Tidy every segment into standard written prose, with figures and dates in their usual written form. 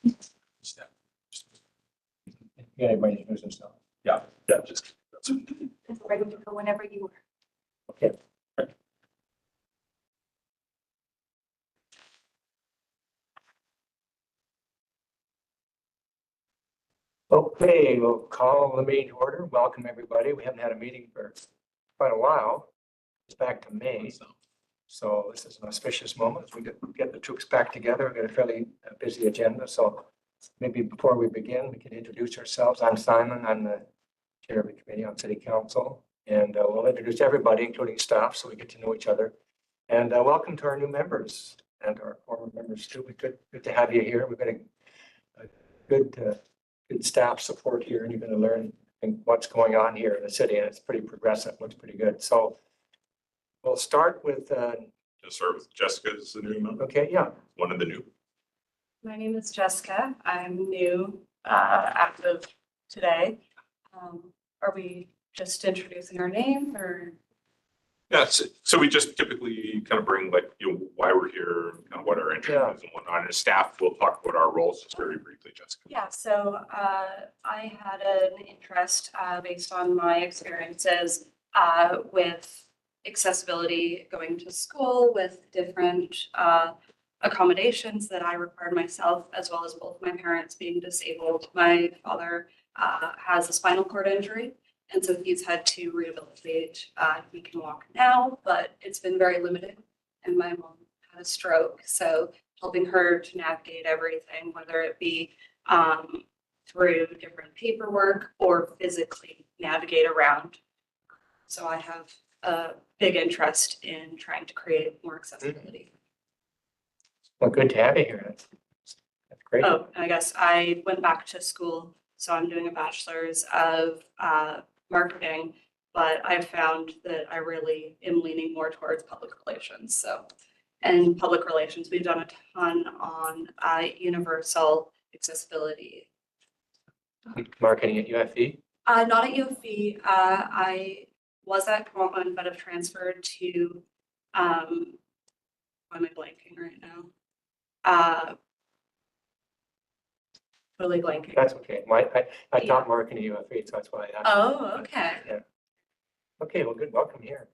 Yeah, everybody introduce themselves. Yeah, just. Ready to go whenever you are. Okay. Okay, we'll call the meeting to order. Welcome, everybody. We haven't had a meeting for quite a while. It's back to May. So this is an auspicious moment as we get the troops back together. We've got a fairly busy agenda. So maybe before we begin, we can introduce ourselves. I'm Simon. I'm the chair of the Committee on City Council. And we'll introduce everybody, including staff, so we get to know each other. And welcome to our new members and our former members too. Good to have you here. We've got a good staff support here, and you're going to learn what's going on here in the city, and it's pretty progressive. Looks pretty good. So we'll start with. Start with Jessica as the new member. Okay, yeah. One of the new. My name is Jessica. I'm new, active today. Are we just introducing our name or? Yeah, so we just typically kind of bring why we're here, kind of what our interest is and whatnot. And as staff, we'll talk about our roles just very briefly, Jessica. Yeah, so I had an interest based on my experiences with accessibility going to school with different accommodations that I required myself, as well as both my parents being disabled. My father has a spinal cord injury, and so he's had to rehabilitate. He can walk now, but it's been very limited. And my mom had a stroke, so helping her to navigate everything, whether it be through different paperwork or physically navigate around. So I have a big interest in trying to create more accessibility. Well, good to have you here. That's great. Oh, and I guess I went back to school, so I'm doing a bachelor's of marketing, but I've found that I really am leaning more towards public relations. So, and public relations, we've done a ton on universal accessibility. Marketing at UFE? Not at UFE. I was at Common, but have transferred to, why am I blanking right now? Totally blanking. That's okay. I taught marketing at UFE, so that's why I asked. Oh, okay. Yeah. Okay, well, good. Welcome here.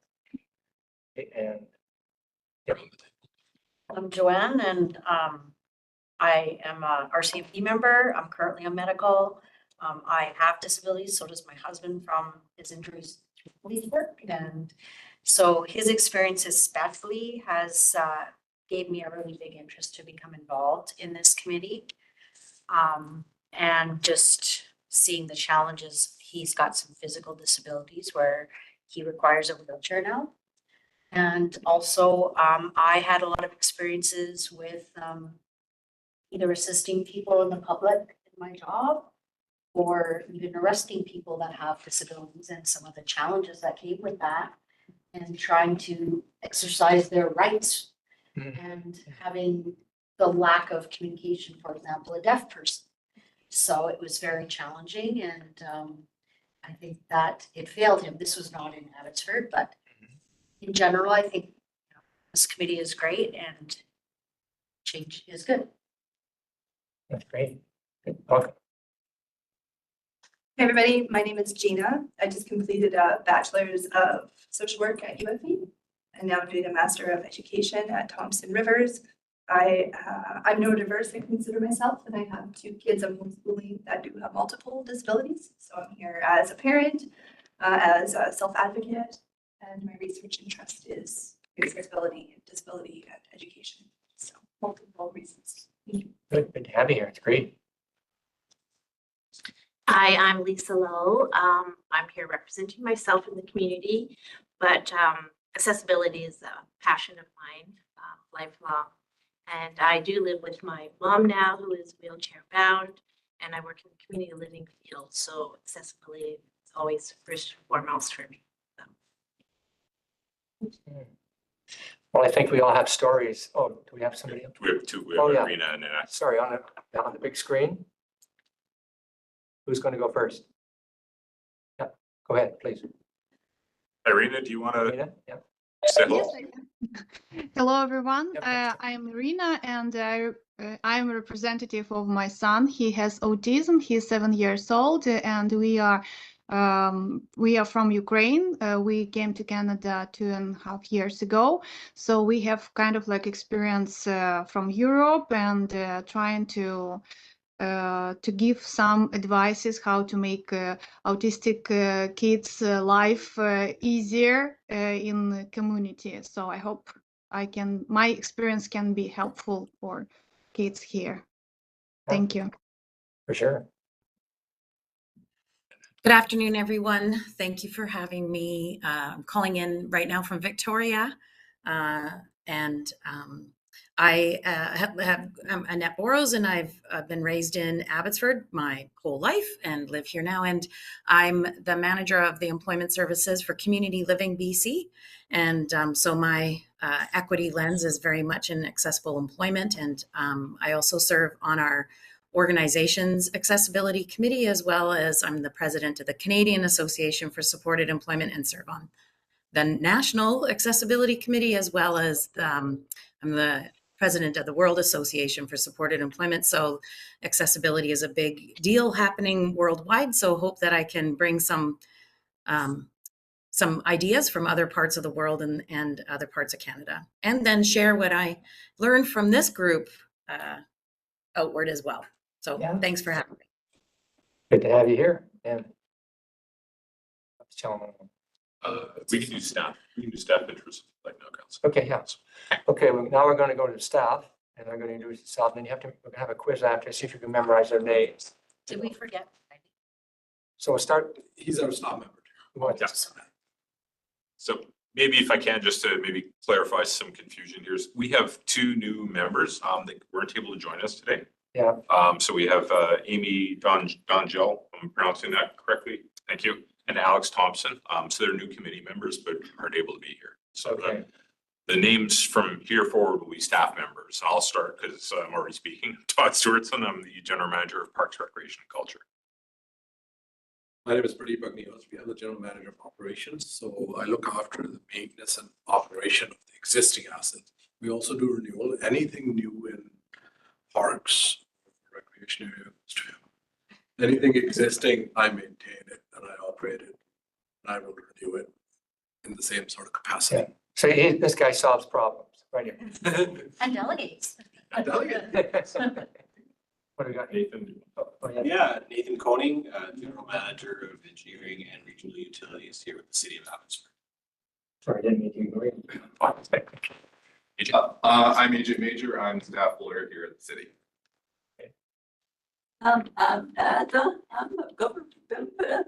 Okay, and I'm Joanne, and I am a RCMP member. I'm currently on medical. I have disabilities, so does my husband from his injuries through police work. And so his experience especially has gave me a really big interest to become involved in this committee. And just seeing the challenges, he's got some physical disabilities where he requires a wheelchair now. And also, I had a lot of experiences with either assisting people in the public in my job or even arresting people that have disabilities and some of the challenges that came with that and trying to exercise their rights and having the lack of communication, for example, a deaf person. So it was very challenging, and I think that it failed him. This was not in Abbotsford, but in general, I think this committee is great and change is good. that's great. Good. Welcome. Hey everybody, my name is Gina. I just completed a bachelor's of social work at UFE and now I'm doing a master of education at Thompson Rivers. I'm neurodiverse, I consider myself, and I have 2 kids I'm homeschooling that do have multiple disabilities. So I'm here as a parent, as a self-advocate, and my research interest is accessibility, disability, and education. So multiple reasons. Good to have you here. It's great. Hi, I'm Lisa Lowe. I'm here representing myself in the community, but accessibility is a passion of mine, lifelong. And I do live with my mom now, who is wheelchair bound, and I work in the community living field. So accessibility is always first and foremost for me. Well, I think we all have stories. Oh, do we have somebody else? We have 2. We have yeah. Irina and Anna. Sorry, on the big screen. Who's going to go first? Yeah, go ahead, please. Irina, do you want to Irina? Yeah. say hello? Yes, I can. Hello, everyone. Yep. I'm Irina, and I I'm a representative of my son. He has autism. He's 7 years old, and we are from Ukraine. We came to Canada 2.5 years ago, so we have kind of like experience from Europe and trying to give some advices how to make autistic kids' life easier in the community. So I hope my experience can be helpful for kids here. Thank you. For sure. Good afternoon, everyone. Thank you for having me. I'm calling in right now from Victoria. I'm Annette Boros, and I've been raised in Abbotsford my whole life and live here now. And I'm the manager of the Employment Services for Community Living BC. And so my equity lens is very much in accessible employment. And I also serve on our organization's accessibility committee, as well as I'm the president of the Canadian Association for Supported Employment and serve on the National Accessibility Committee, as well as I'm the president of the World Association for Supported Employment. So accessibility is a big deal happening worldwide. So hope that I can bring some ideas from other parts of the world and other parts of Canada, and then share what I learned from this group outward as well. So Thanks for having me. Good to have you here. And We can do staff. We can do staff interest like no council. okay, yeah. Okay, well, now we're going to go to staff, and we're going to introduce staff, and then we're going to have a quiz after, see if you can memorize their names. Did we forget? So we'll start. He's our staff member. Yes. So maybe if I can, just to maybe clarify some confusion here, we have 2 new members that weren't able to join us today. Yeah. So we have Amy Donjel, I'm pronouncing that correctly, thank you, and Alex Thompson. So they're new committee members, but aren't able to be here. So Okay. the names from here forward will be staff members. I'll start because I'm already speaking. Todd Stewartson, I'm the general manager of Parks, Recreation, and Culture. My name is Pradeep Agnihotra. I'm the general manager of operations. So I look after the maintenance and operation of the existing assets. We also do renewal. Anything new in parks, recreation areas, anything existing, I maintain it and I operate it. And I will renew it in the same sort of capacity. Yeah. So this guy solves problems, right here. And delegates. What do we got? Nathan. Oh, yeah. Yeah, Nathan Koning, General Manager of Engineering and Regional Utilities here with the City of Abbotsford. Sorry, I didn't mean to agree. I'm AJ Major. I'm staff lawyer here at the city. I'm Ada. I'm a government member.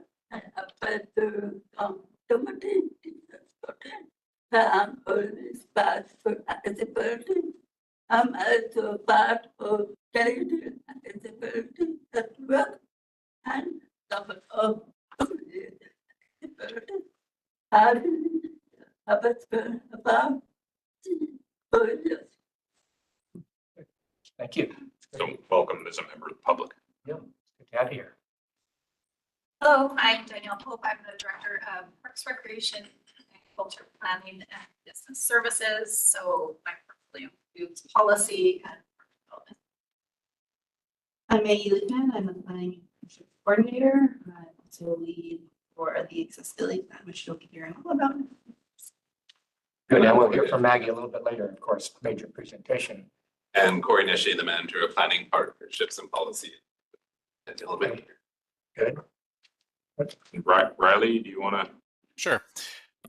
But I'm always part for accessibility. I'm also part of Canadian Accessibility Network and some of accessibility. Abbotsford about 4 years. Thank you. So welcome as a member of the public. Yeah, good to have you here. Hello, I'm Danielle Pope. I'm the Director of Parks, Recreation, and Culture Planning and Business Services. So my portfolio includes policy and development. I'm Maggie Littman. I'm the planning coordinator. I also lead for the accessibility plan, which you'll be hearing all about. Good, and we'll hear from Maggie a little bit later, of course, major presentation. And Corey Nishi, the manager of planning, partnerships and policy at Development. Good. Riley, do you want to? Sure.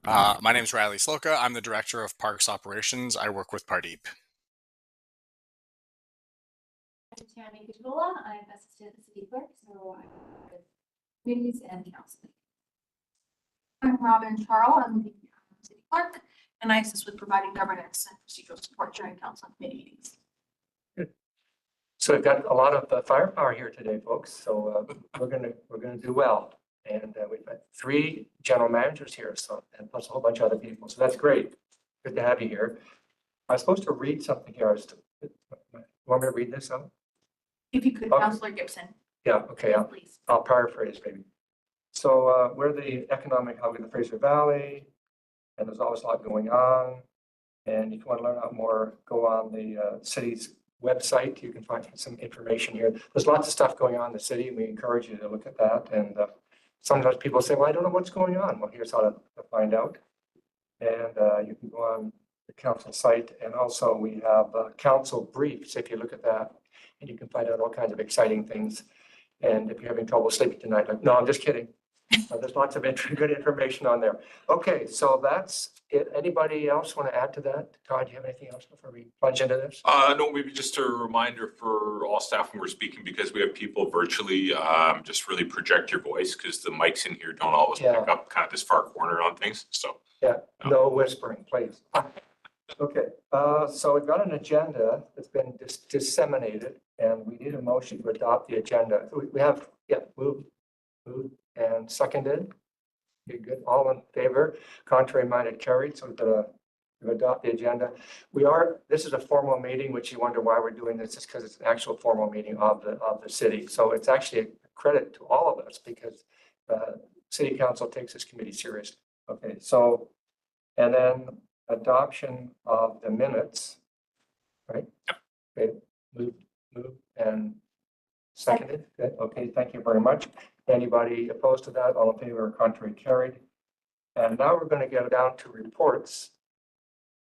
My name is Riley Sloka. I'm the director of Parks Operations. I work with Pardeep. I'm Tammy Kajula. I'm assistant city clerk, so I work with committees and council. I'm Robin Charles. I'm the city clerk, and I assist with providing governance and procedural support during council and committee meetings. Good. So we've got a lot of firepower here today, folks. So we're gonna do well. And we've got 3 general managers here, so and plus a whole bunch of other people. So that's great. Good to have you here. I was supposed to read something here. You want me to read this out? If you could, Okay. Councillor Gibson. Yeah, okay, Please. I'll paraphrase maybe. So we're the economic hub of the Fraser Valley, and there's always a lot going on. And if you want to learn out more, go on the city's website. You can find some information here. There's lots of stuff going on in the city, and we encourage you to look at that. And sometimes people say, well, I don't know what's going on. Well, here's how to find out. And you can go on the council site. And also we have council briefs, if you look at that, and you can find out all kinds of exciting things. And if you're having trouble sleeping tonight, like, no, I'm just kidding. There's lots of good information on there. Okay, so that's it. Anybody else want to add to that? Todd, do you have anything else before we plunge into this? No, maybe just a reminder for all staff when we're speaking, because we have people virtually, just really project your voice because the mics in here don't always pick up kind of this far corner on things. So yeah, no whispering, please. Okay, so we've got an agenda that's been disseminated, and we need a motion to adopt the agenda. We have, moved and seconded. Okay, good. All in favor? Contrary minded, carried. So we've got to adopt the agenda. This is a formal meeting, which you wonder why we're doing this. It's because it's an actual formal meeting of the city. So it's actually a credit to all of us because city council takes this committee seriously. Okay, so, and then adoption of the minutes, right? Okay, move and seconded. Good. Okay, thank you very much. Anybody opposed to that? All in favor or contrary, carried. And now we're going to get down to reports.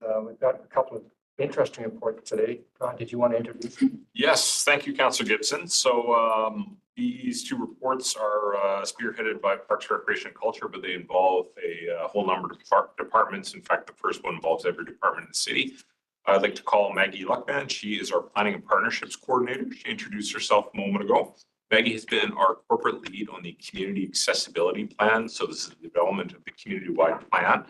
We've got a couple of interesting reports today. Ron, did you want to introduce them? yes, thank you, Councillor Gibson. So these two reports are spearheaded by Parks, Recreation, and Culture, but they involve a whole number of departments. In fact, the first one involves every department in the city. I'd like to call Maggie Luckman. She is our Planning and Partnerships Coordinator. She introduced herself a moment ago. Maggie has been our corporate lead on the Community Accessibility Plan. So this is the development of the community-wide plan.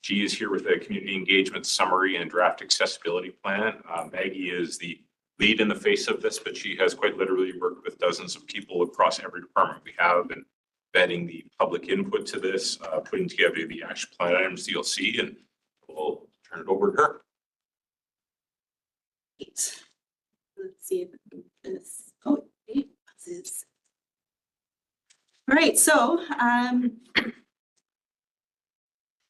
She is here with a community engagement summary and draft accessibility plan. Maggie is the lead in the face of this, but she has quite literally worked with dozens of people across every department we have and vetting the public input to this, putting together the action plan items that you'll see, and we'll turn it over to her. Let's see if this, oh, wait, what's this? All right, so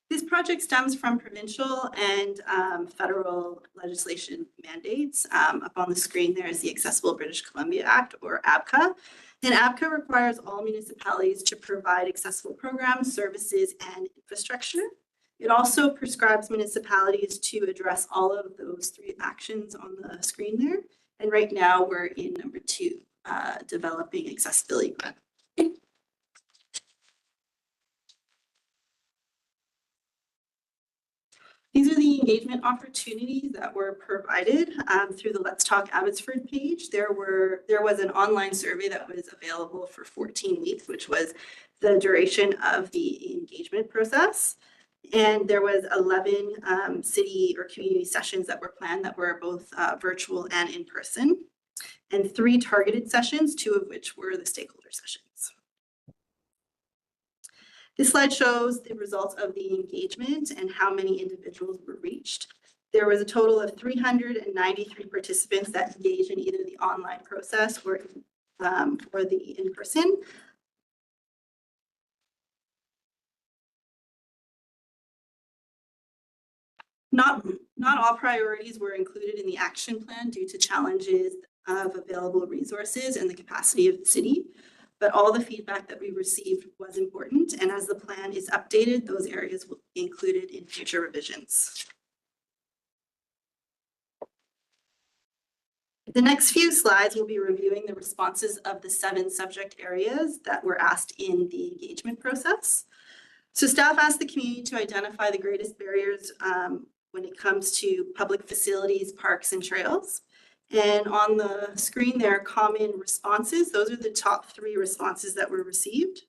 this project stems from provincial and federal legislation mandates. Up on the screen there is the Accessible British Columbia Act, or ABCA. And ABCA requires all municipalities to provide accessible programs, services, and infrastructure. It also prescribes municipalities to address all of those three actions on the screen there. And right now we're in number 2, developing accessibility plan. These are the engagement opportunities that were provided through the Let's Talk Abbotsford page. There was an online survey that was available for 14 weeks, which was the duration of the engagement process. And there was 11 city or community sessions that were planned that were both virtual and in person, and 3 targeted sessions, 2 of which were the stakeholder sessions. This slide shows the results of the engagement and how many individuals were reached. There was a total of 393 participants that engaged in either the online process or the in-person. Not all priorities were included in the action plan due to challenges of available resources and the capacity of the city, but all the feedback that we received was important, and as the plan is updated, those areas will be included in future revisions. The next few slides will be reviewing the responses of the 7 subject areas that were asked in the engagement process. So staff asked the community to identify the greatest barriers when it comes to public facilities, parks, and trails. And on the screen there are common responses. Those are the top 3 responses that were received.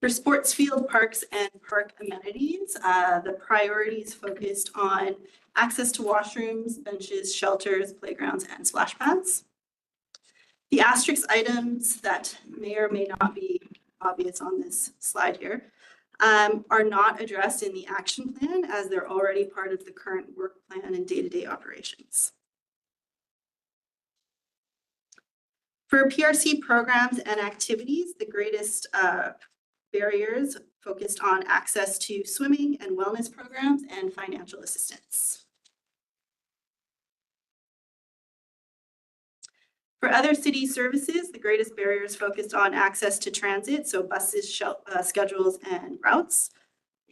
For sports field, parks, and park amenities, the priorities focused on access to washrooms, benches, shelters, playgrounds, and splash pads. The asterisk items that may or may not be obvious on this slide here are not addressed in the action plan as they're already part of the current work plan and day-to-day operations. For PRC programs and activities, the greatest barriers focused on access to swimming and wellness programs and financial assistance. For other city services, the greatest barriers focused on access to transit, so buses, schedules, and routes.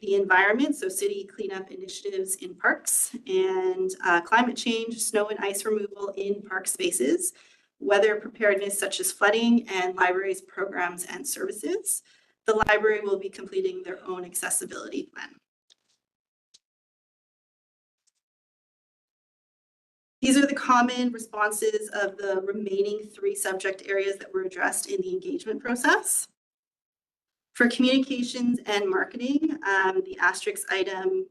The environment, so city cleanup initiatives in parks, and climate change, snow and ice removal in park spaces, weather preparedness such as flooding, and libraries, programs, and services. The library will be completing their own accessibility plan. These are the common responses of the remaining 3 subject areas that were addressed in the engagement process. For communications and marketing, the asterisk item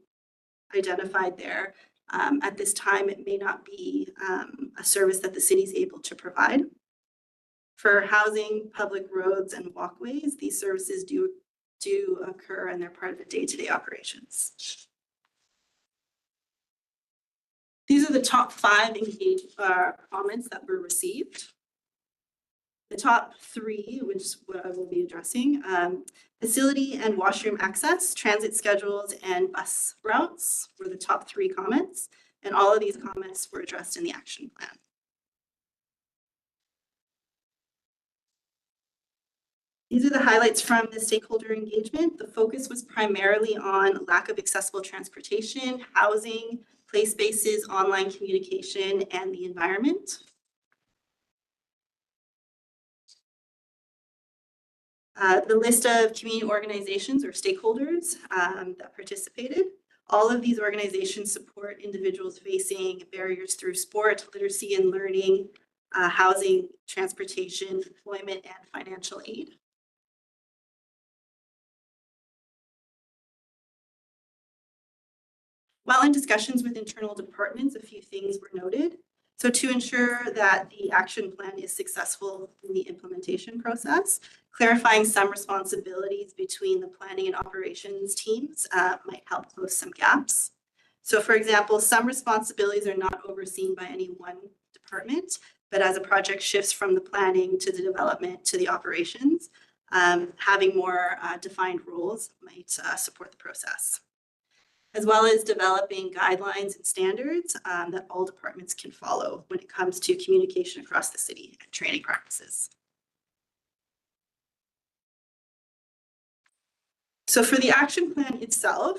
identified there, at this time, it may not be a service that the city is able to provide. For housing, public roads, and walkways, these services do occur and they're part of the day-to-day operations. These are the top 5 comments that were received. The top 3, which is what I will be addressing, facility and washroom access, transit schedules, and bus routes were the top 3 comments. And all of these comments were addressed in the action plan. These are the highlights from the stakeholder engagement. The focus was primarily on lack of accessible transportation, housing, play spaces, online communication, and the environment. The list of community organizations or stakeholders that participated. All of these organizations support individuals facing barriers through sport, literacy and learning, housing, transportation, employment, and financial aid. While in discussions with internal departments, a few things were noted. So to ensure that the action plan is successful in the implementation process, clarifying some responsibilities between the planning and operations teams might help close some gaps. So for example, some responsibilities are not overseen by any one department, but as a project shifts from the planning to the development to the operations, having more defined roles might support the process, as well as developing guidelines and standards that all departments can follow when it comes to communication across the city and training practices. So for the action plan itself,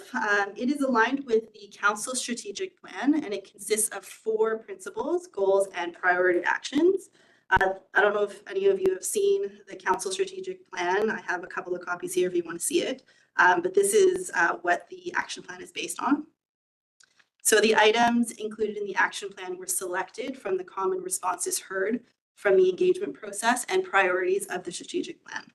it is aligned with the council strategic plan, and it consists of 4 principles, goals, and priority actions. I don't know if any of you have seen the council strategic plan. I have a couple of copies here if you want to see it. But this is what the action plan is based on. So the items included in the action plan were selected from the common responses heard from the engagement process and priorities of the strategic plan.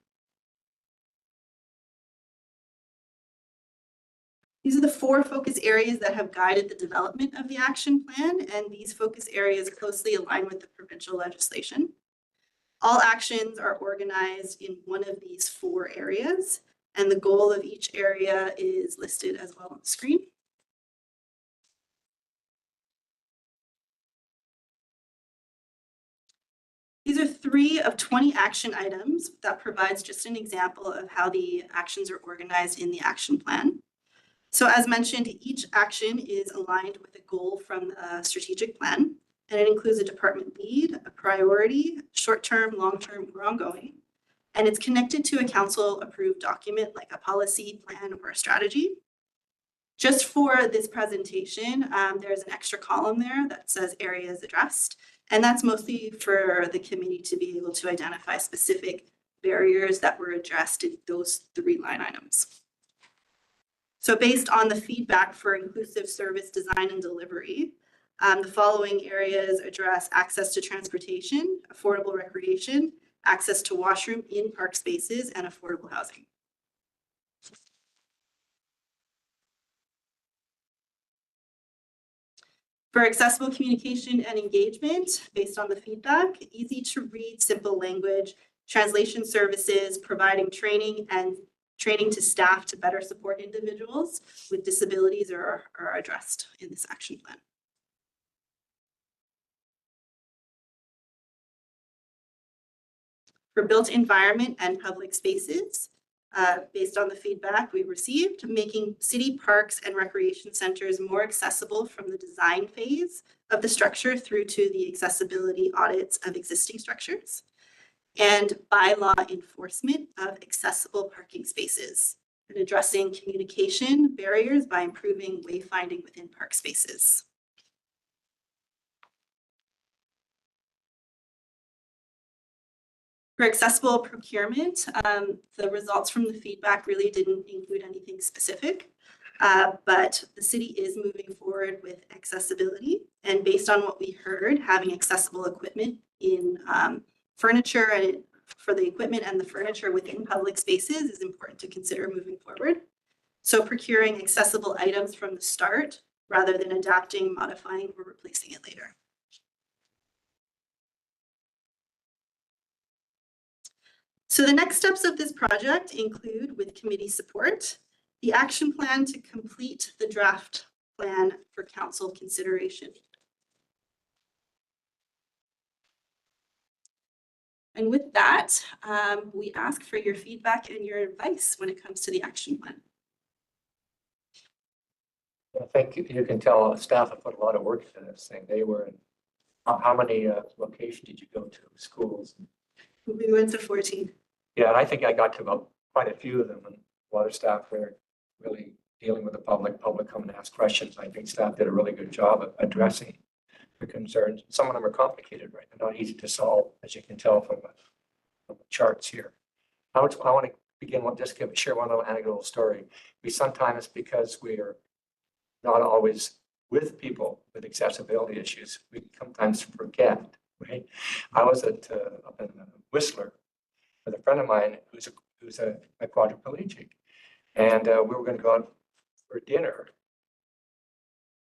These are the 4 focus areas that have guided the development of the action plan, and these focus areas closely align with the provincial legislation. All actions are organized in one of these 4 areas, and the goal of each area is listed as well on the screen. These are 3 of 20 action items that provides just an example of how the actions are organized in the action plan. So as mentioned, each action is aligned with a goal from the strategic plan, and it includes a department lead, a priority, short-term, long-term, or ongoing. And it's connected to a council-approved document like a policy, plan, or a strategy. Just for this presentation, there's an extra column there that says areas addressed, and that's mostly for the committee to be able to identify specific barriers that were addressed in those 3 line items. So based on the feedback for inclusive service design and delivery, the following areas address access to transportation, affordable recreation, access to washroom in park spaces, and affordable housing. For accessible communication and engagement, based on the feedback, easy to read, simple language, translation services, providing training to staff to better support individuals with disabilities are addressed in this action plan. For built environment and public spaces, based on the feedback we received, making city parks and recreation centers more accessible from the design phase of the structure through to the accessibility audits of existing structures, and bylaw enforcement of accessible parking spaces, and addressing communication barriers by improving wayfinding within park spaces. For accessible procurement, the results from the feedback really didn't include anything specific, but the city is moving forward with accessibility. And based on what we heard, having accessible equipment in furniture and for the equipment and the furniture within public spaces is important to consider moving forward. So procuring accessible items from the start rather than adapting, modifying, or replacing it later. So the next steps of this project include, with committee support, the action plan to complete the draft plan for council consideration. And with that, we ask for your feedback and your advice when it comes to the action plan. I think you can tell staff have put a lot of work into this thing. They were in, how many locations did you go to, schools? We went to 14. Yeah, and I think I got to about quite a few of them, and a lot of staff were really dealing with the public coming to ask questions. I think staff did a really good job of addressing the concerns. Some of them are complicated, right? They're not easy to solve, as you can tell from the charts here. I want to begin with just share one little anecdotal story. We sometimes, because we are not always with people with accessibility issues, we sometimes forget, right? I was at up in Whistler with a friend of mine who's a quadriplegic, and we were going to go out for dinner.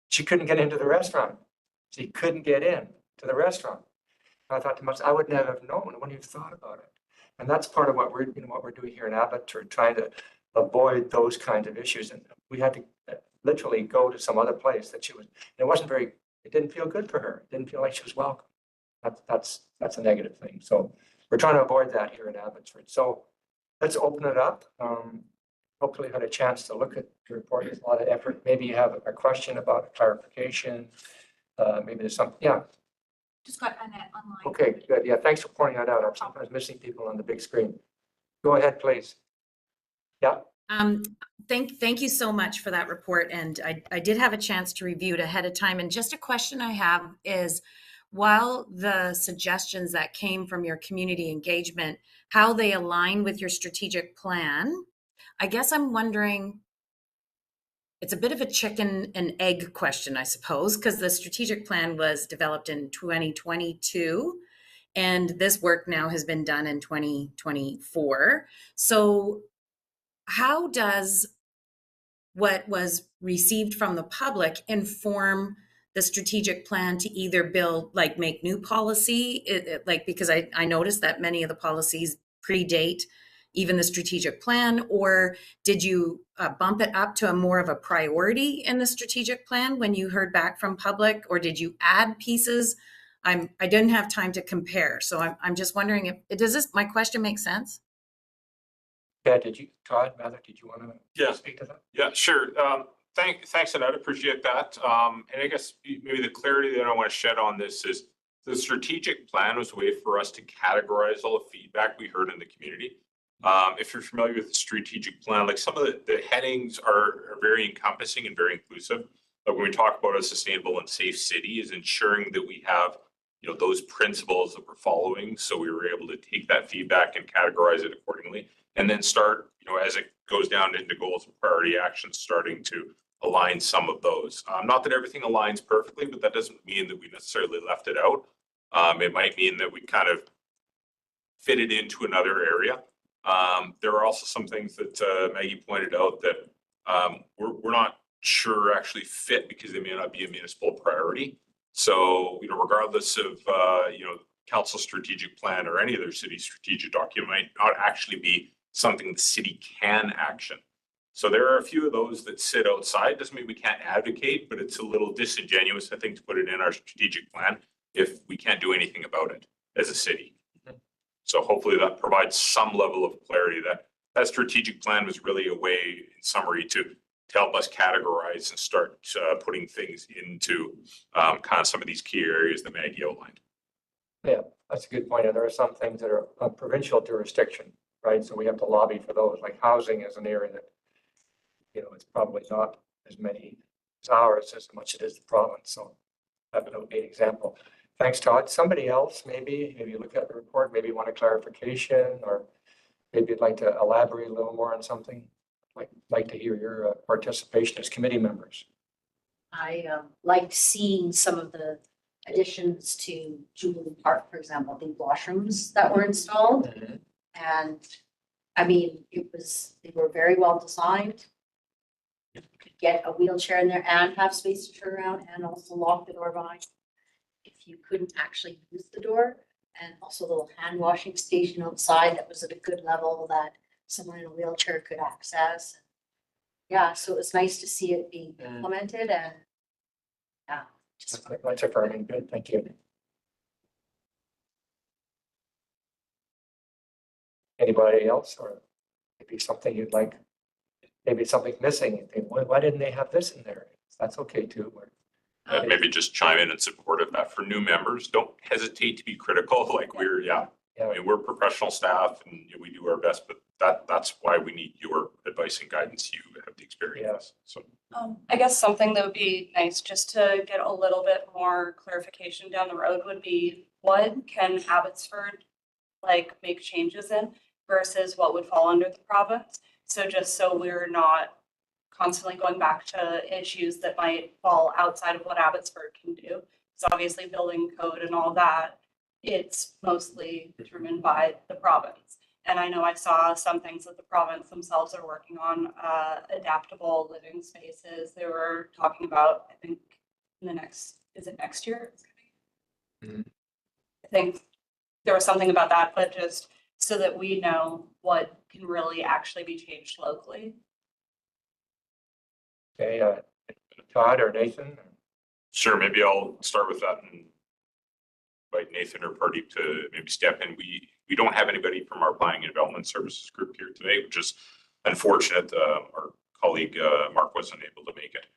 She couldn't get into the restaurant. She couldn't get in to the restaurant. And I thought to myself, I would never have known. I wouldn't have thought about it. And that's part of what we're doing here in Abbotsford, trying to avoid those kinds of issues. And we had to literally go to some other place that she was. It didn't feel good for her. It didn't feel like she was welcome. That's a negative thing. So we're trying to avoid that here in Abbotsford. So let's open it up. Hopefully you had a chance to look at the report. There's a lot of effort. Maybe you have a question about a clarification. Maybe there's something, yeah. Just got Annette online. Okay, good. Yeah, thanks for pointing that out. I'm sometimes missing people on the big screen. Go ahead, please. Yeah. Thank you so much for that report. And I did have a chance to review it ahead of time. And just a question I have is, while the suggestions that came from your community engagement, how they align with your strategic plan, I guess I'm wondering, it's a bit of a chicken and egg question, I suppose, because the strategic plan was developed in 2022, and this work now has been done in 2024. So how does what was received from the public inform the strategic plan to either build, like make new policy, because I noticed that many of the policies predate even the strategic plan, or did you bump it up to a more of a priority in the strategic plan when you heard back from public, or did you add pieces? I didn't have time to compare, so I'm just wondering if my question make sense? Yeah, Todd, Mather, did you want to speak to that? Yeah, sure. Thanks, Annette. Appreciate that. And I guess maybe the clarity that I want to shed on this is the strategic plan was a way for us to categorize all the feedback we heard in the community. If you're familiar with the strategic plan, like some of the headings are very encompassing and very inclusive. But when we talk about a sustainable and safe city, is ensuring that we have those principles that we're following. So we were able to take that feedback and categorize it accordingly, and then start, as it goes down into goals and priority actions, starting to align some of those. Not that everything aligns perfectly, but that doesn't mean that we necessarily left it out. It might mean that we kind of fit it into another area. There are also some things that Maggie pointed out that we're not sure actually fit because they may not be a municipal priority. So, regardless of, council strategic plan or any other city strategic document, might not actually be something the city can action. So there are a few of those that sit outside. Doesn't mean we can't advocate, but it's a little disingenuous, I think, to put it in our strategic plan if we can't do anything about it as a city. So hopefully that provides some level of clarity that that strategic plan was really a way, in summary, to help us categorize and start putting things into kind of some of these key areas that Maggie outlined. Yeah, that's a good point. And there are some things that are of provincial jurisdiction, right? So we have to lobby for those, like housing is an area that, it's probably not as many as ours as much as it is the province. So that's an okay example. Thanks, Todd. Somebody else, maybe you look at the report, maybe want a clarification, or maybe you'd like to elaborate a little more on something. Like to hear your participation as committee members. I liked seeing some of the additions to Jubilee Park, for example, the washrooms that were installed. And I mean, they were very well designed. You could get a wheelchair in there and have space to turn around and also lock the door behind if you couldn't actually use the door. And also the little hand washing station outside that was at a good level that someone in a wheelchair could access. Yeah, so it was nice to see it being implemented and yeah. That's affirming. Good, thank you. Anybody else, or maybe something you'd like, maybe something missing, you think, why didn't they have this in there? That's okay too. Maybe just chime in in support of that. For new members, don't hesitate to be critical. Like I mean, we're professional staff and we do our best, but that's why we need your advice and guidance. You have the experience. So I guess something that would be nice just to get a little bit more clarification down the road would be what can Abbotsford make changes in versus what would fall under the province. So just so we're not constantly going back to issues that might fall outside of what Abbotsford can do. Because obviously building code and all that, it's mostly determined by the province. And I know I saw some things that the province themselves are working on, adaptable living spaces. They were talking about, I think, is it next year? I think there was something about that, but just so that we know what can really actually be changed locally. Okay, Todd or Nathan? sure, maybe I'll start with that and invite Nathan or Pardeep to maybe step in. We don't have anybody from our planning and development services group here today, which is unfortunate. Our colleague Mark wasn't able to make it.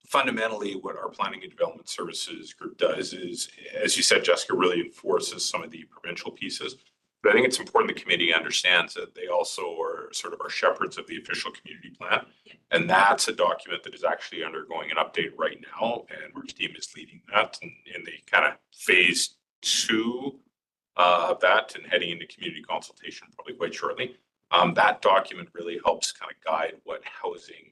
Fundamentally, what our planning and development services group does is, as you said, Jessica, really enforces some of the provincial pieces. But I think it's important the committee understands that they also are sort of our shepherds of the official community plan. And that's a document that is actually undergoing an update right now. And Mark's team is leading that in the kind of phase 2 of that and heading into community consultation probably quite shortly. That document really helps kind of guide what housing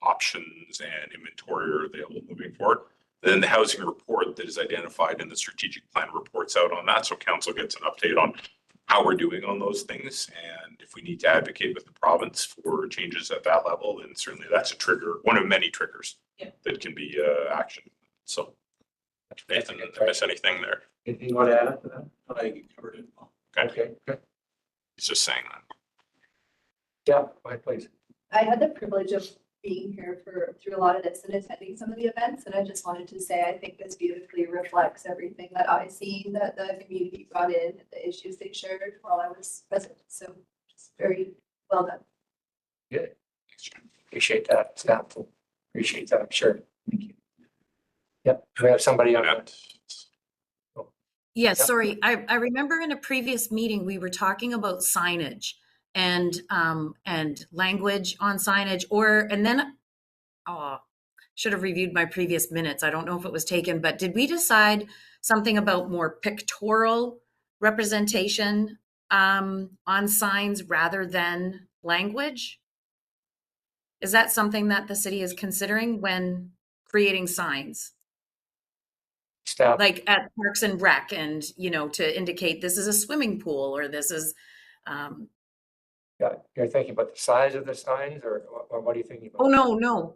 options and inventory are available moving forward. Then the housing report that is identified in the strategic plan reports out on that. So council gets an update on how we're doing on those things. And if we need to advocate with the province for changes at that level, then certainly that's a trigger, one of many triggers that can be action. So Nathan, did I miss anything there? Anything you want to add to that? I covered it. Okay, good. He's just saying that. Yeah, go ahead, please. I had the privilege of being here through a lot of this and attending some of the events, and I just wanted to say I think this beautifully reflects everything that I've seen that the community brought in, the issues they shared while I was present. So just very well done. Good. Appreciate that, staff. Appreciate that, I'm sure. Thank you. Yep. Do we have somebody on that? Yes, Yep. sorry. I remember in a previous meeting, we were talking about signage and language on signage and then should have reviewed my previous minutes. I don't know if it was taken, but did we decide something about more pictorial representation on signs rather than language? Is that something that the city is considering when creating signs? Staff. Like at Parks and Rec and, to indicate this is a swimming pool or this is, You're thinking about the size of the signs or what are you thinking about? oh, no,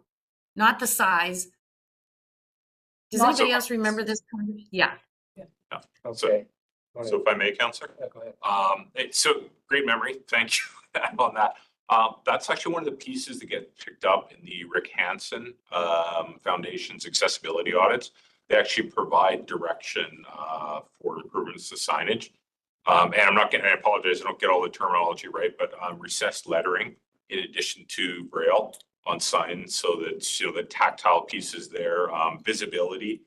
not the size. Does Not anybody so- else remember this? Yeah. Okay. So if I may, Councillor? Yeah, go ahead. So great memory. Thank you on that. That's actually one of the pieces that get picked up in the Rick Hansen Foundation's accessibility audits. They actually provide direction for improvements to signage. And I apologize, I don't get all the terminology right, but recessed lettering in addition to Braille on signs so that, you know, the tactile pieces there, visibility.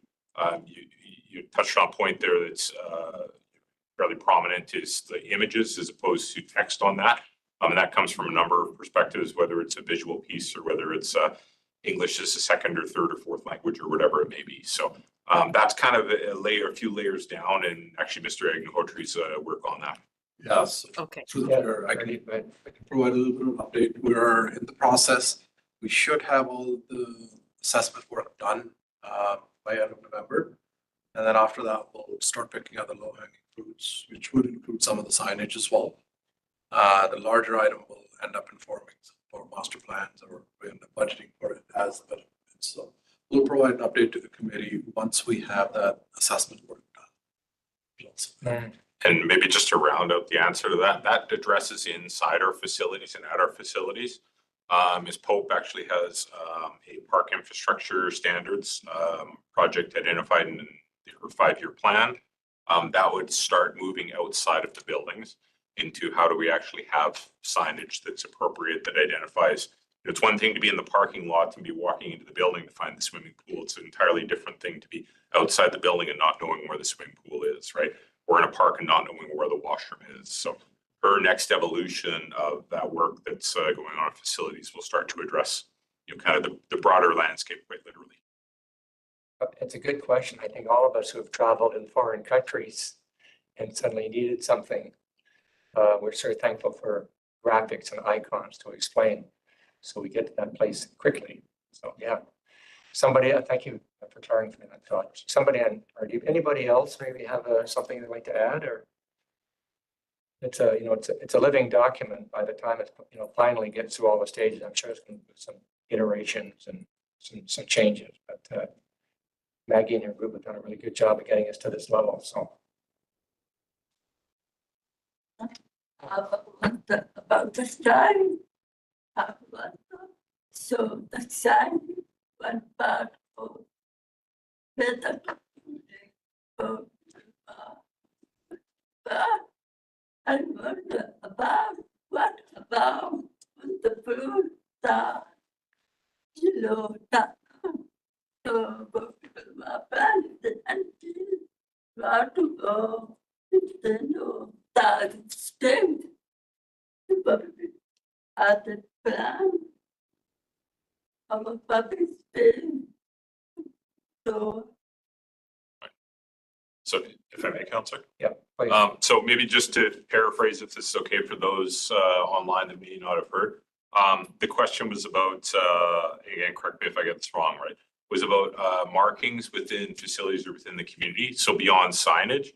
You touched on a point there that's fairly prominent is the images as opposed to text on that. And that comes from a number of perspectives, whether it's a visual piece or whether it's English as a second or third or fourth language or whatever it may be. So that's kind of a few layers down, and actually Mr. Agnehotri's work on that. Yes. Okay. Through the chair, I can provide a little bit of update. We're in the process. We should have all the assessment work done by end of November. And then after that, we'll start picking up the low hanging fruits, which would include some of the signage as well. The larger item will end up informing our master plans, or we end up budgeting for it as the benefits. So we'll provide an update to the committee once we have that assessment work done. And maybe just to round out the answer to that, that addresses inside our facilities and at our facilities. Ms. Pope actually has a park infrastructure standards project identified in her 5-year plan. That would start moving outside of the buildings into how do we actually have signage that's appropriate, that identifies. It's one thing to be in the parking lot and be walking into the building to find the swimming pool. It's an entirely different thing to be outside the building and not knowing where the swimming pool is, right? Or in a park and not knowing where the washroom is. So her next evolution of that work that's going on in facilities will start to address, you know, kind of the broader landscape quite literally. It's a good question. I think all of us who have traveled in foreign countries and suddenly needed something, we're sort of thankful for graphics and icons to explain, so we get to that place quickly. So yeah, somebody, thank you for clarifying that thought. Somebody, or do anybody else maybe have something they'd like to add, or? It's a, you know, it's a living document. By the time it, you know, finally gets through all the stages, I'm sure it's going to be some iterations and some changes. But Maggie and her group have done a really good job of getting us to this level. So. About this time, so the sign went back for better. I wonder about what about the food that you know that my parents and try to go to that state, but at the plan of a public state. So if I may, Councillor? Yeah. Please. So maybe just to paraphrase, if this is okay for those online that may not have heard. The question was about, again, correct me if I get this wrong, right? Was about markings within facilities or within the community. So beyond signage,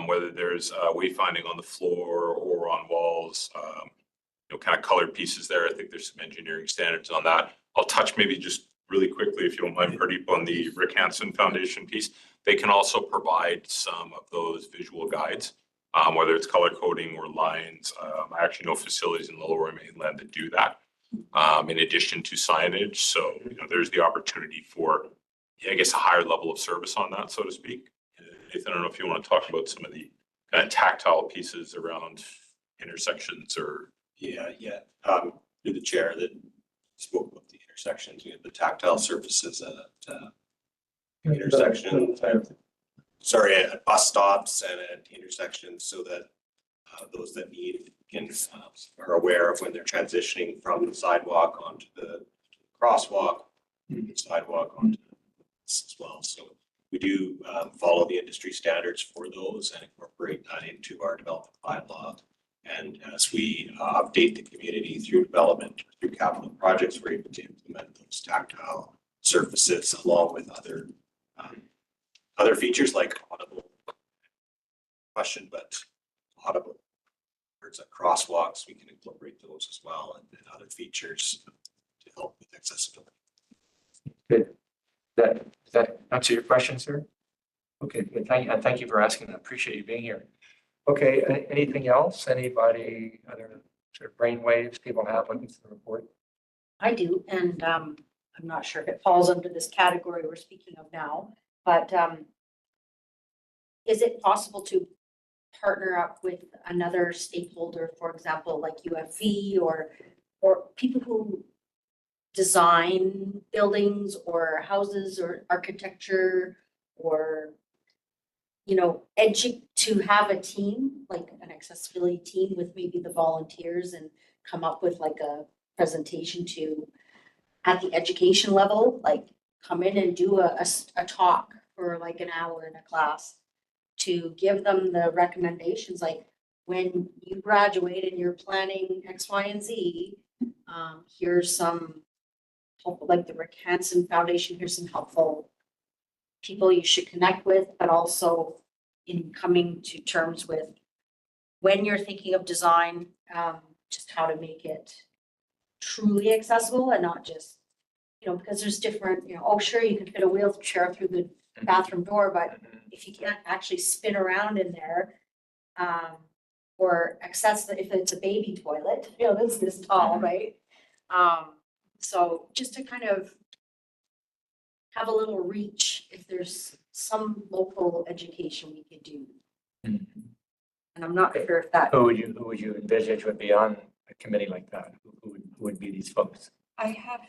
whether there's wayfinding on the floor or on walls, you know, kind of colored pieces there. I think there's some engineering standards on that. I'll touch maybe just really quickly, if you don't mind, Pradeep, on the Rick Hansen Foundation piece. They can also provide some of those visual guides, whether it's color coding or lines. I actually know facilities in the Lower Mainland that do that, in addition to signage. So, you know, there's the opportunity for, I guess, a higher level of service on that, so to speak. Nathan, I don't know if you want to talk about some of the kind of tactile pieces around intersections or. Yeah. Through the chair that spoke about the intersections, we have the tactile surfaces at intersections. At bus stops and at intersections, so that those that need can are aware of when they're transitioning from the sidewalk onto the crosswalk, the sidewalk onto this as well. So we do follow the industry standards for those and incorporate that into our development bylaw. And as we update the community through development, through capital projects, we're able to implement those tactile surfaces along with other features like audible question, but audible words like crosswalks, we can incorporate those as well, and other features to help with accessibility. Good. Does that answer your question, sir? Okay, good. Thank you for asking. I appreciate you being here. Okay, anything else? Anybody, other sort of brainwaves people have looking through the report? I do, and I'm not sure if it falls under this category we're speaking of now, but is it possible to partner up with another stakeholder, for example, like UFV or people who design buildings or houses or architecture or, you know, to have a team, like an accessibility team with maybe the volunteers and come up with like a presentation to, at the education level, like come in and do a talk for like an hour in a class to give them the recommendations, like when you graduate and you're planning X, Y, and Z, here's some, like the Rick Hansen Foundation, here's some helpful people you should connect with, but also in coming to terms with when you're thinking of design, just how to make it truly accessible and not just, you know, because there's different, you know, oh, sure, you can fit a wheelchair through the bathroom door, but if you can't actually spin around in there, or access if it's a baby toilet, you know, that's this tall, right? So just to kind of have a little reach, if there's some local education we could do. And I'm not sure if that. Who would you envisage would be on a committee like that? Who would be these folks? I have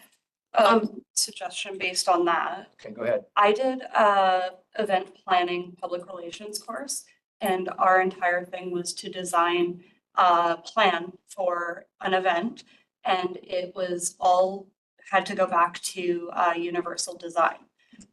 a suggestion based on that. Okay, go ahead. I did a event planning public relations course, and our entire thing was to design a plan for an event, and it was all had to go back to universal design.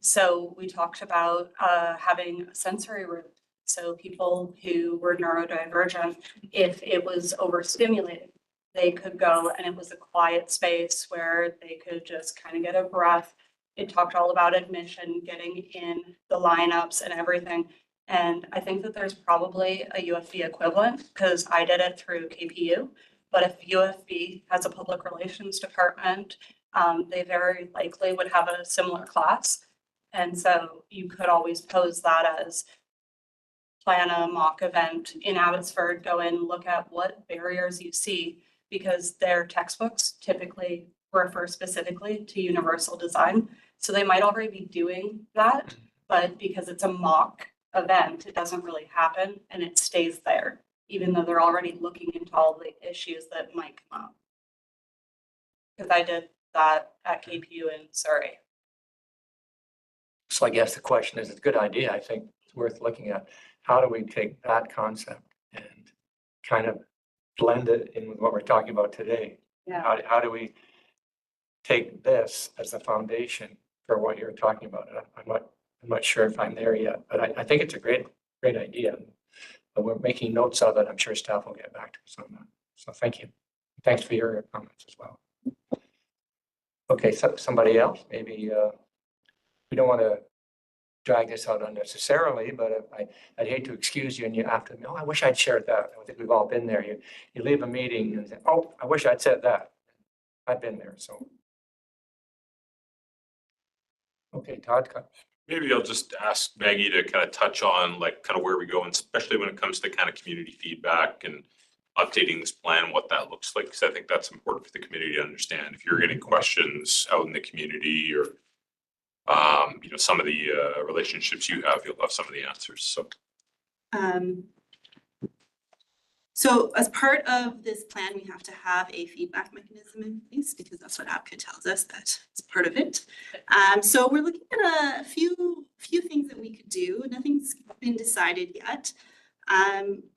So we talked about having a sensory room. So people who were neurodivergent, if it was overstimulated, they could go and it was a quiet space where they could just kind of get a breath. It talked all about admission, getting in the lineups and everything. And I think that there's probably a UFB equivalent because I did it through KPU. But if UFB has a public relations department, they very likely would have a similar class. And so you could always pose that as plan a mock event in Abbotsford, go in, look at what barriers you see, because their textbooks typically refer specifically to universal design. So they might already be doing that, but because it's a mock event, it doesn't really happen and it stays there, even though they're already looking into all the issues that might come up. Because I did that at KPU in Surrey. So I guess the question is, it's a good idea. I think it's worth looking at. How do we take that concept and kind of blend it in with what we're talking about today? Yeah. How do we take this as the foundation for what you're talking about? I'm not sure if I'm there yet, but I think it's a great idea. But we're making notes of it. I'm sure staff will get back to us on that. So thank you. Thanks for your comments as well. Okay, so somebody else, maybe we don't want to drag this out unnecessarily, but I'd hate to excuse you and you have to, oh, I wish I'd shared that. I think we've all been there. You leave a meeting and say, oh, I wish I'd said that. I've been there, so. Okay, Todd. Maybe I'll just ask Maggie to kind of touch on like kind of where we go, and especially when it comes to kind of community feedback and updating this plan, what that looks like, because I think that's important for the community to understand. If you're getting questions out in the community or you know, some of the relationships you have, you'll have some of the answers. So as part of this plan, we have to have a feedback mechanism in place because that's what APCA tells us that it's part of it. So we're looking at a few things that we could do. Nothing's been decided yet,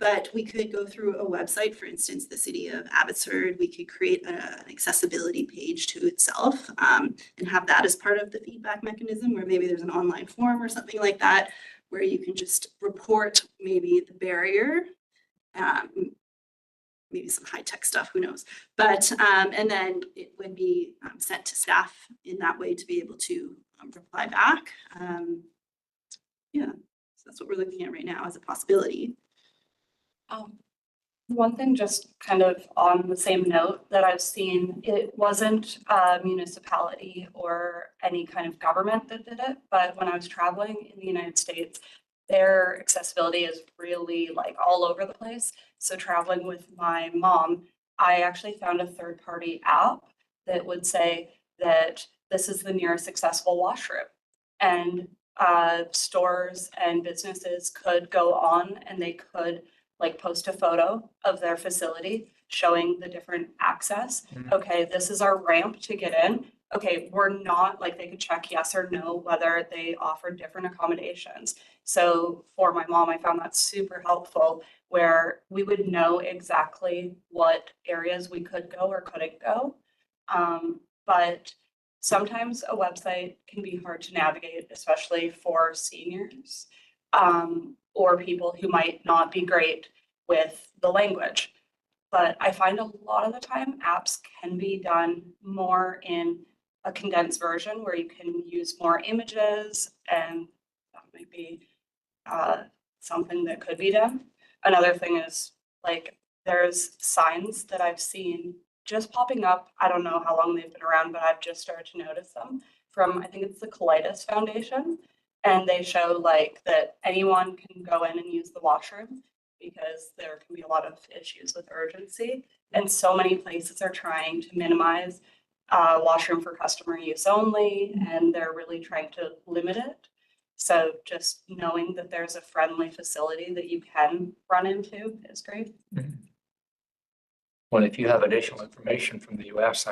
but we could go through a website, for instance, the city of Abbotsford. We could create an accessibility page to itself and have that as part of the feedback mechanism, where maybe there's an online form or something like that, where you can just report maybe the barrier. Maybe some high-tech stuff, who knows? But, and then it would be sent to staff in that way to be able to reply back. Yeah, so that's what we're looking at right now as a possibility. One thing just kind of on the same note that I've seen, it wasn't a municipality or any kind of government that did it, but when I was traveling in the United States, their accessibility is really like all over the place. So traveling with my mom, I actually found a third-party app that would say that this is the nearest accessible washroom. And stores and businesses could go on and they could like post a photo of their facility showing the different access. Mhm. Okay, this is our ramp to get in. Okay, we're not, like, they could check yes or no whether they offer different accommodations. So for my mom, I found that super helpful where we would know exactly what areas we could go or couldn't go. But sometimes a website can be hard to navigate, especially for seniors, or people who might not be great with the language. But I find a lot of the time apps can be done more in a condensed version where you can use more images, and that might be something that could be done. Another thing is, like, there's signs that I've seen just popping up. I don't know how long they've been around, but I've just started to notice them from, I think it's the Colitis Foundation. And they show like that anyone can go in and use the washroom because there can be a lot of issues with urgency. And so many places are trying to minimize washroom for customer use only, and they're really trying to limit it. So just knowing that there's a friendly facility that you can run into is great. Well, if you have additional information from the US,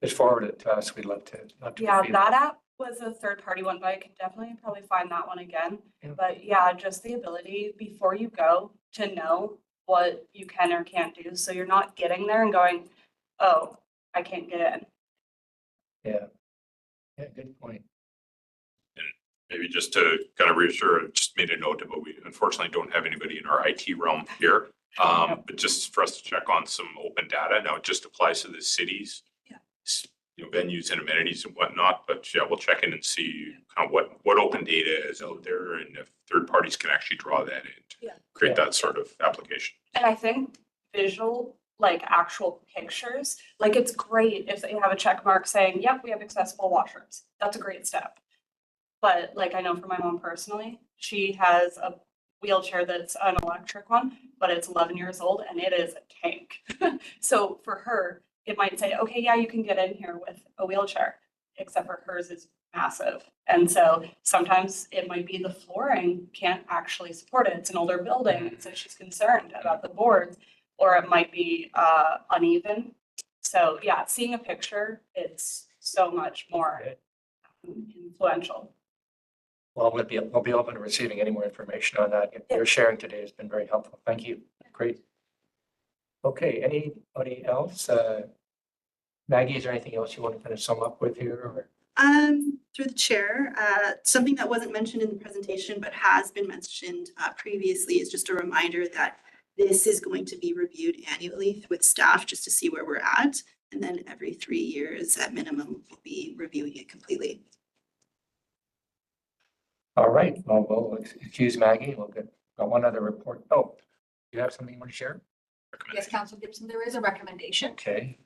just forward it to us. We'd love to. Yeah, review that app was a third-party one, but I could definitely probably find that one again. Yeah. But yeah, just the ability before you go to know what you can or can't do. So you're not getting there and going, oh, I can't get in. Yeah. Yeah, good point. Maybe just to kind of reassure, just made a note of it. We unfortunately don't have anybody in our IT realm here. But just for us to check on some open data. Now it just applies to the cities. Yeah. You know, venues and amenities and whatnot, but yeah, we'll check in and see kind of what open data is out there and if third parties can actually draw that in to create that sort of application. And I think visual, like actual pictures, like it's great if they have a check mark saying, yep, we have accessible washrooms. That's a great step. But like I know for my mom personally, she has a wheelchair that's an electric one, but it's 11 years old and it is a tank. So for her, it might say, okay, yeah, you can get in here with a wheelchair, except for hers is massive. And so sometimes it might be the flooring can't actually support it. It's an older building, and so she's concerned about the boards, or it might be uneven. So yeah, seeing a picture, it's so much more influential. Well, we'll be open to receiving any more information on that. Your sharing today has been very helpful. Thank you. Great. Okay, anybody else? Maggie, is there anything else you want to kind of sum up with here? Or? Through the chair, something that wasn't mentioned in the presentation but has been mentioned previously is just a reminder that this is going to be reviewed annually with staff just to see where we're at. And then every 3 years at minimum, we'll be reviewing it completely. All right, well, we'll excuse Maggie. We'll get one other report. Oh, you have something you want to share? Yes, Council Gibson, there is a recommendation. Okay.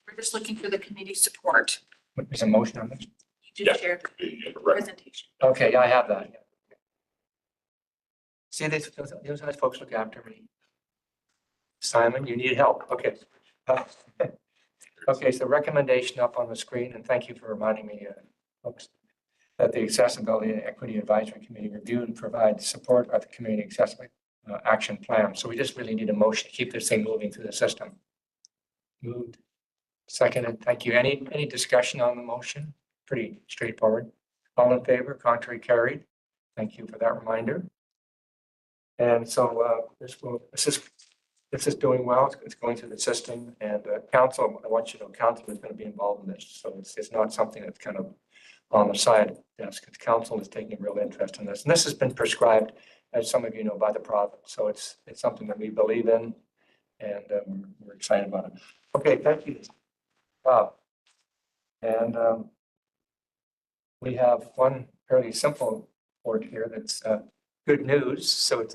We're just looking for the committee support. Is a motion on this? You just shared the presentation. Okay, yeah, I have that. Yeah. See, those nice folks look after me. Simon, you need help. Okay. Okay, so recommendation up on the screen, and thank you for reminding me, folks, that the Accessibility and Equity Advisory Committee review and provide support of the Community Accessibility Action Plan. So we just really need a motion to keep this thing moving through the system. Moved. Seconded. Thank you. Any discussion on the motion? Pretty straightforward. All in favor? Contrary carried. Thank you for that reminder. And so this is doing well. It's going through the system, and council. I want you to know, council is going to be involved in this. So it's not something that's kind of on the side desk. The council is taking a real interest in this, and this has been prescribed, as some of you know, by the province. So it's something that we believe in, and we're excited about it. Okay, thank you, Bob. And we have one fairly simple report here that's good news. So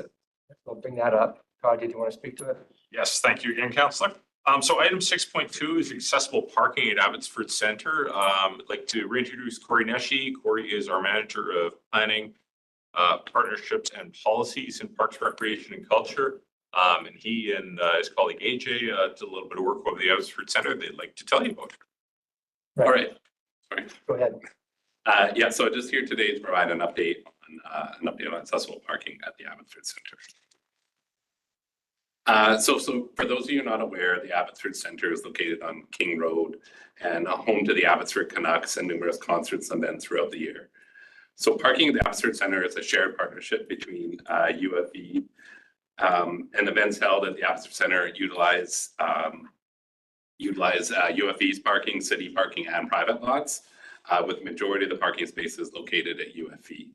we'll bring that up. Todd, did you want to speak to it? Yes, thank you again, Councillor. So item 6.2 is accessible parking at Abbotsford Centre. I'd like to reintroduce Corey Neshi. Corey is our manager of planning, partnerships and policies in Parks, Recreation and Culture. And he and his colleague AJ did a little bit of work over the Abbotsford Centre they'd like to tell you about. Right. All right. Sorry. Go ahead. Yeah, so just here today to provide an update on accessible parking at the Abbotsford Centre. So for those of you not aware, the Abbotsford Centre is located on King Road and home to the Abbotsford Canucks and numerous concerts and events throughout the year. So parking at the Abbotsford Centre is a shared partnership between UFE and events held at the Abbotsford Centre utilize UFE's parking, city parking, and private lots, with the majority of the parking spaces located at UFE.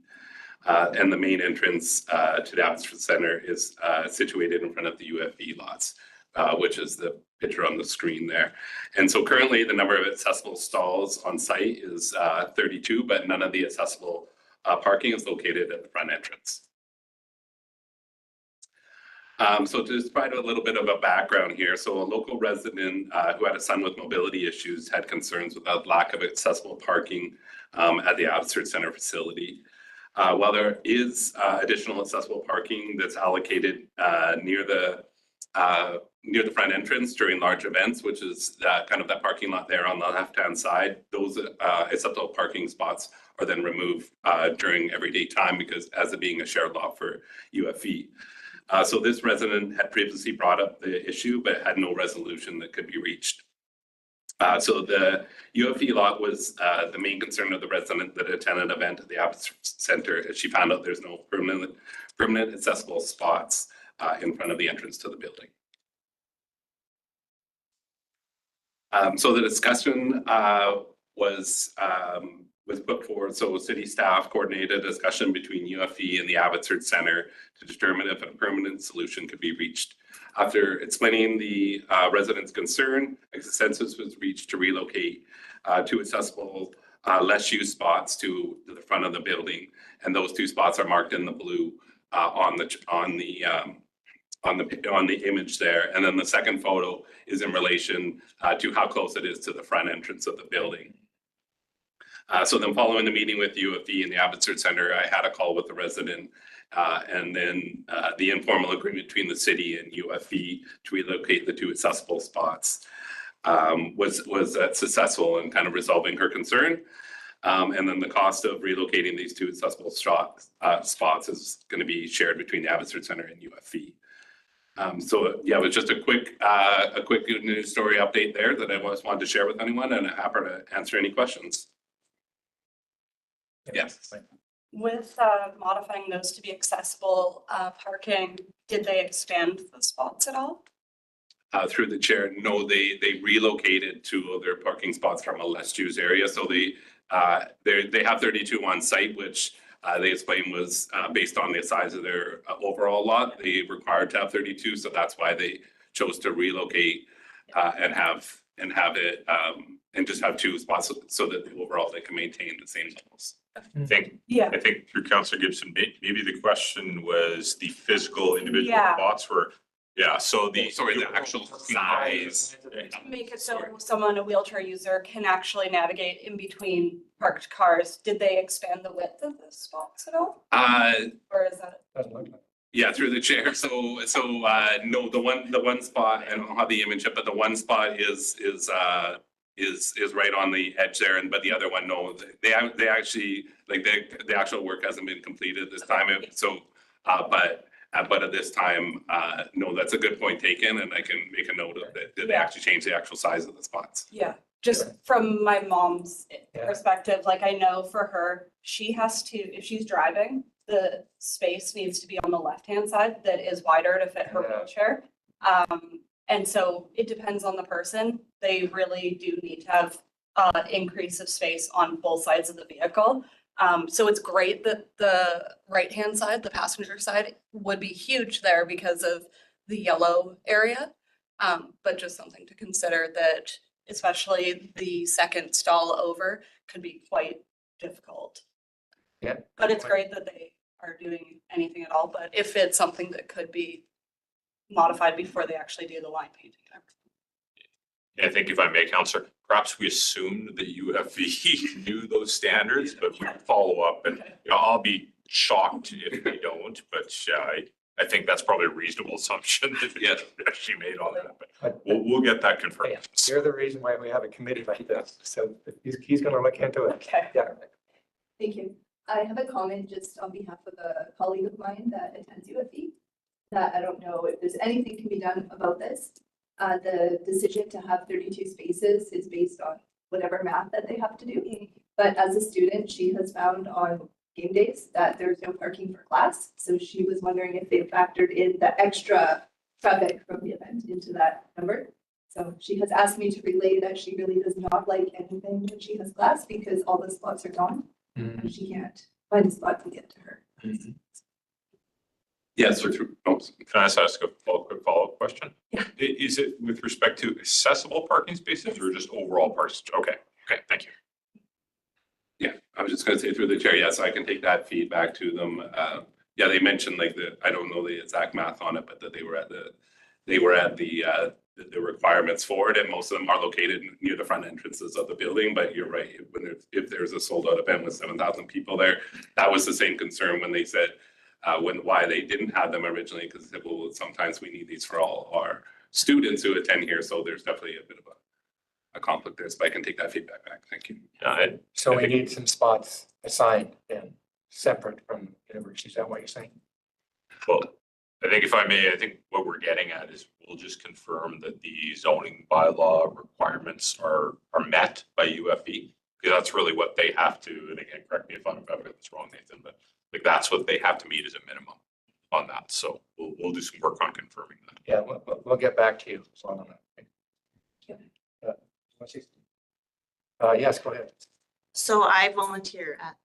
And the main entrance to the Abbotsford Centre is situated in front of the UFE lots, which is the picture on the screen there. And so currently the number of accessible stalls on site is 32, but none of the accessible parking is located at the front entrance. So to just provide a little bit of a background here, so a local resident who had a son with mobility issues had concerns with the lack of accessible parking at the Abbotsford Centre facility. While there is additional accessible parking that's allocated near the front entrance during large events, which is kind of that parking lot there on the left-hand side, those acceptable parking spots are then removed during everyday time because as it being a shared lot for UFE. So this resident had previously brought up the issue, but had no resolution that could be reached. So the UFE lot was the main concern of the resident that attended an event at the Abbotsford Centre, as she found out there's no permanent accessible spots in front of the entrance to the building. So the discussion was put forward. So city staff coordinated a discussion between UFE and the Abbotsford Centre to determine if a permanent solution could be reached. After explaining the residents' concern, a consensus was reached to relocate two accessible, less used spots to the front of the building, and those two spots are marked in the blue on the image there. And then the second photo is in relation to how close it is to the front entrance of the building. So then following the meeting with UFE and the Abbotsford Centre, I had a call with the resident and then the informal agreement between the city and UFE to relocate the two accessible spots was successful in kind of resolving her concern. And then the cost of relocating these two accessible spots is going to be shared between the Abbotsford Centre and UFE. So yeah, it was just a quick good news story update there that I just wanted to share with anyone, and I'm happy to answer any questions. Yes. With modifying those to be accessible parking, did they expand the spots at all? Through the chair, no, they relocated two of their parking spots from a less used area. So they have 32 on site, which they explained was based on the size of their overall lot. They required to have 32, so that's why they chose to relocate and have it and just have two spots so that overall they can maintain the same levels. I think through Councillor Gibson, maybe the question was the physical individual spots were, so the actual size. Make it so someone, a wheelchair user, can actually navigate in between parked cars. Did they expand the width of the spots at all? Or is that? Yeah, through the chair. So no, the one spot, I don't have the image yet, but the one spot is right on the edge there, but the other one, no, they actually, like the actual work hasn't been completed this time. So, but at this time, no, that's a good point taken, and I can make a note of it. Did they actually change the actual size of the spots? Yeah, just from my mom's perspective, like I know for her, she has to, if she's driving, the space needs to be on the left-hand side that is wider to fit her wheelchair. And so it depends on the person. They really do need to have increase of space on both sides of the vehicle. So it's great that the right-hand side, the passenger side, would be huge there because of the yellow area. But just something to consider that especially the second stall over could be quite difficult. Yeah. But it's great that they are doing anything at all. But if it's something that could be modified before they actually do the line painting and everything. I think if I may, Councillor, perhaps we assumed that UFE knew those standards, but we follow up, and I'll be shocked if they don't. But I think that's probably a reasonable assumption that she made on that. But we'll get that confirmed. You're the reason why we have a committee like this. So he's going to look into it. Okay. Yeah. Thank you. I have a comment just on behalf of a colleague of mine that attends UFE. that I don't know if there's anything can be done about this. The decision to have 32 spaces is based on whatever math that they have to do. But as a student, she has found on game days that there's no parking for class. So she was wondering if they factored in the extra traffic from the event into that number. So she has asked me to relay that she really does not like anything when she has class because all the spots are gone. And she can't find a spot to get to her. Yes, or through, oh, Can I just ask a quick follow-up question? Yeah. Is it with respect to accessible parking spaces or just overall parks? Okay, thank you. yeah, I was just gonna say through the chair, yes, I can take that feedback to them. Yeah, they mentioned like I don't know the exact math on it, but that they were at the requirements for it, and most of them are located near the front entrances of the building. But you're right, if there's a sold out event with 7,000 people there, that was the same concern when they said why they didn't have them originally, because they said, well, sometimes we need these for all our students who attend here. So there's definitely a bit of a conflict there, so I can take that feedback back. Thank you. So we need some spots assigned and separate from universities. Is that what you're saying? Well, I think if I may, I think what we're getting at is we'll just confirm that the zoning bylaw requirements are met by UFE. Because that's really what they have to, and again, correct me if I'm got this wrong, Nathan, but like that's what they have to meet as a minimum on that. So we'll do some work on confirming that. Yeah, we'll get back to you. So on that. Yes, go ahead. So I volunteer at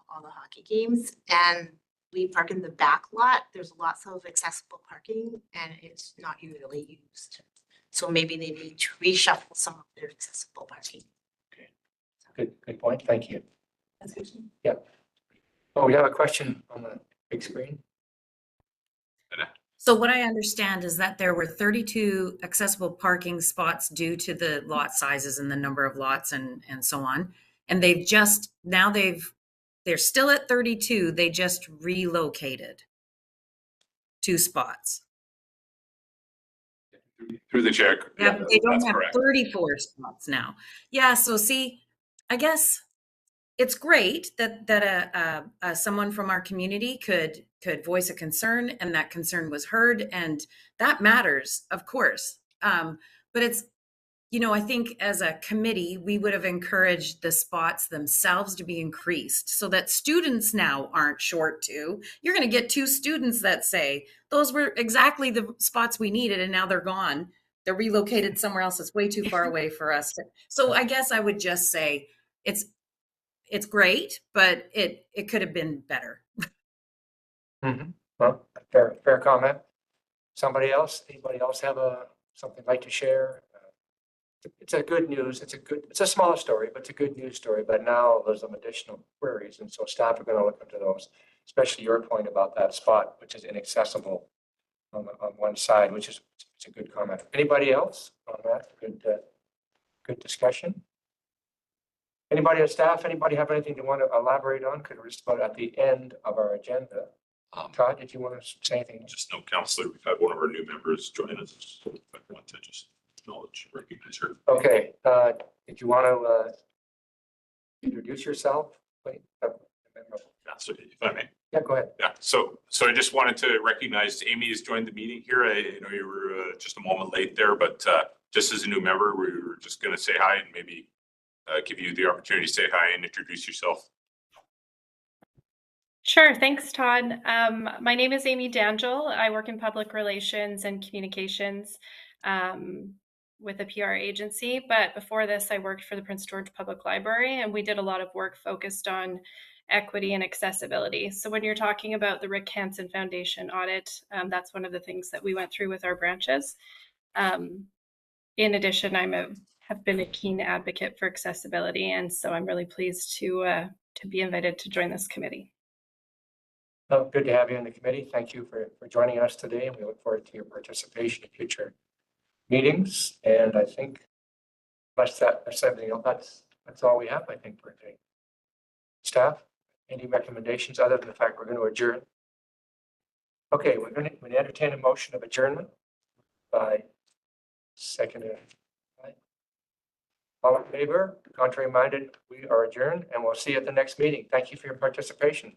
all the hockey games, and we park in the back lot. There's lots of accessible parking and it's not usually used. So maybe they need to reshuffle some of their accessible parking. Good point. Thank you. That's good. Yeah. Oh, we have a question on the big screen. So what I understand is that there were 32 accessible parking spots due to the lot sizes and the number of lots and so on. And they're still at 32. They just relocated 2 spots. Through the chair. Yeah, but they don't that's have correct. 34 spots now. Yeah, so see, I guess it's great that someone from our community could voice a concern and that concern was heard, and that matters, of course. But it's, I think as a committee, we would have encouraged the spots themselves to be increased so that students now aren't short too. You're going to get 2 students that say, those were exactly the spots we needed and now they're gone. They're relocated somewhere else. It's way too far away for us. So I guess I would just say it's great, but it could have been better. Well, fair comment. Somebody else? Anybody else have something like to share? It's a good news. It's a smaller story, but it's a good news story. But now there's some additional queries, and so staff are going to look into those, especially your point about that spot, which is inaccessible on one side, which is it's a good comment. Anybody else on that? Good discussion. Anybody on staff? Anybody have anything you want to elaborate on? Because we're just about at the end of our agenda. Todd, did you want to say anything? Just no, Counselor, we've had one of our new members join us. So I want to just acknowledge, recognize her. Okay, did you want to introduce yourself? Wait, So if I may. yeah, go ahead. Yeah, so I just wanted to recognize Amy has joined the meeting here. I know you were just a moment late there, but just as a new member, we were just going to say hi and maybe give you the opportunity to say hi and introduce yourself. Sure. Thanks, Todd. My name is Amy D'Angel. I work in public relations and communications with a PR agency. But before this, I worked for the Prince George Public Library, and we did a lot of work focused on equity and accessibility. So when you're talking about the Rick Hansen Foundation audit, that's one of the things that we went through with our branches. In addition, have been a keen advocate for accessibility, and so I'm really pleased to be invited to join this committee. Well, good to have you in the committee. Thank you for joining us today, and we look forward to your participation in future meetings. And I think that's everything else. That's all we have, I think, for today. Staff, any recommendations other than the fact we're going to adjourn? Okay, we're going to entertain a motion of adjournment by seconded. All in favor? Contrary minded? We are adjourned, and we'll see you at the next meeting. Thank you for your participation.